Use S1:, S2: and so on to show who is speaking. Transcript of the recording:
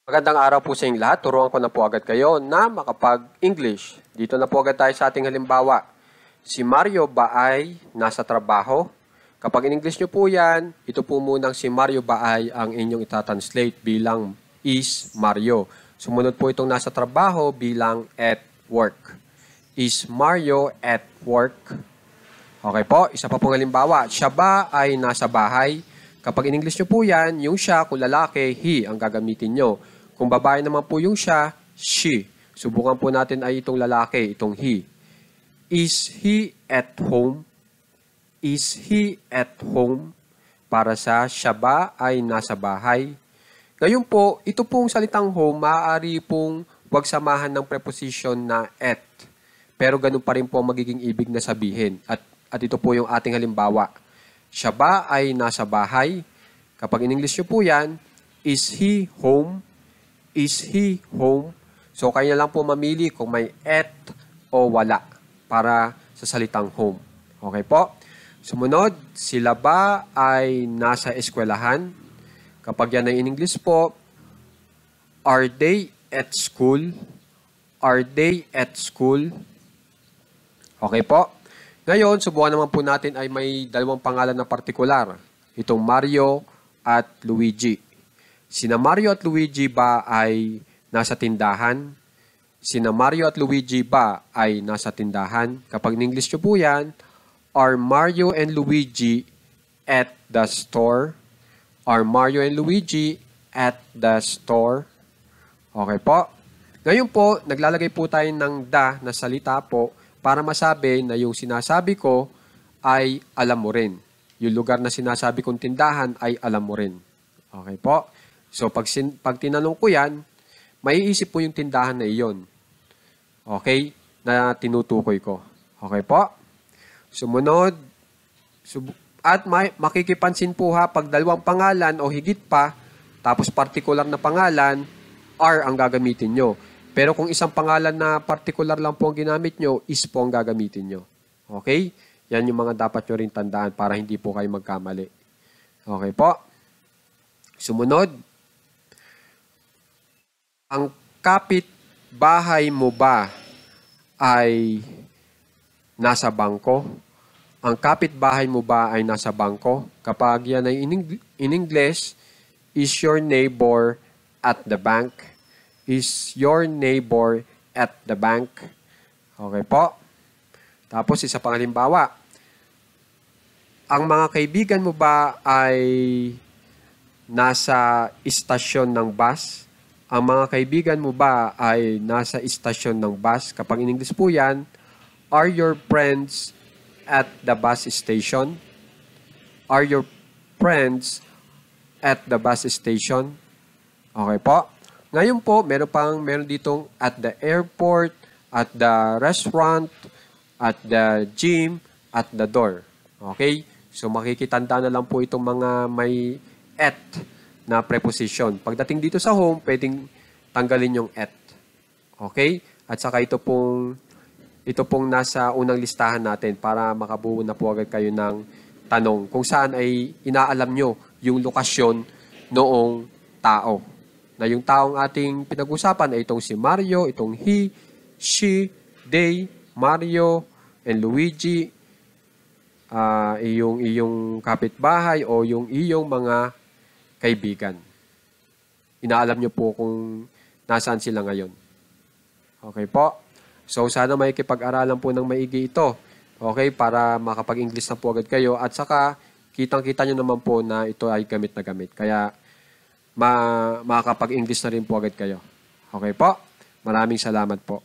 S1: Magandang araw po sa inyong lahat. Turuan ko na po agad kayo na makapag-English. Dito na po agad tayo sa ating halimbawa. Si Mario ba ay nasa trabaho? Kapag in-English nyo po yan, ito po munang si Mario ba ay ang inyong itatranslate bilang is Mario. Sumunod po itong nasa trabaho bilang at work. Is Mario at work? Okay po, isa pa pong halimbawa. Siya ba ay nasa bahay? Kapag in-English nyo po yan, yung siya, kung lalaki, he ang gagamitin nyo. Kung babae naman po yung siya, she. Subukan po natin ay itong lalaki, itong he. Is he at home? Is he at home? Para sa siya ba ay nasa bahay? Ngayon po, ito pong salitang home, maaari pong wag samahan ng preposition na at. Pero ganun pa rin po ang magiging ibig na sabihin. At ito po yung ating halimbawa. Siya ba ay nasa bahay? Kapag in English nyo po yan, is he home? Is he home? So, kaya lang po mamili kung may at o wala para sa salitang home. Okay po? Sumunod, sila ba ay nasa eskwelahan? Kapag yan ay in English po, are they at school? Are they at school? Okay po? Ngayon, subukan naman po natin ay may dalawang pangalan na partikular. Itong Mario at Luigi. Sina Mario at Luigi ba ay nasa tindahan? Sina Mario at Luigi ba ay nasa tindahan? Kapag in English nyo po yan, are Mario and Luigi at the store? Are Mario and Luigi at the store? Okay po. Ngayon po, naglalagay po tayo ng the na salita po para masabi na yung sinasabi ko ay alam mo rin. Yung lugar na sinasabi kong tindahan ay alam mo rin. Okay po. So, pag tinanong ko yan, maiisip po yung tindahan na iyon. Okay? Na tinutukoy ko. Okay po? Sumunod. At makikipansin po ha, pag dalawang pangalan o higit pa, tapos particular na pangalan, are ang gagamitin nyo. Pero kung isang pangalan na particular lang po ang ginamit nyo, is po ang gagamitin nyo. Okay? Yan yung mga dapat nyo rin tandaan para hindi po kayo magkamali. Okay po? Sumunod. Ang kapit-bahay mo ba ay nasa bangko? Ang kapit-bahay mo ba ay nasa bangko? Kapag yan ay in English, is your neighbor at the bank? Is your neighbor at the bank? Okay po. Tapos isa pang halimbawa. Ang mga kaibigan mo ba ay nasa istasyon ng bus? Ang mga kaibigan mo ba ay nasa istasyon ng bus? Kapag in English po yan, are your friends at the bus station? Are your friends at the bus station? Okay po. Ngayon po, meron ditong at the airport, at the restaurant, at the gym, at the door. Okay? So makikitanda na lang po itong mga may at na preposition. Pagdating dito sa home, pwedeng tanggalin yung at. Okay? At saka ito pong nasa unang listahan natin para makabuo na po agad kayo ng tanong kung saan ay inaalam nyo yung lokasyon noong tao. Na yung taong ating pinag-usapan ay itong si Mario, itong he, she, they, Mario, and Luigi, iyong kapitbahay o yung iyong mga kaibigan. Inaalam nyo po kung nasaan sila ngayon. Okay po? So, sana may kipag-aralan po ng maigi ito. Okay? Para makapag-English na po agad kayo. At saka, kitang-kita nyo naman po na ito ay gamit na gamit. Kaya, makakapag-English na rin po agad kayo. Okay po? Maraming salamat po.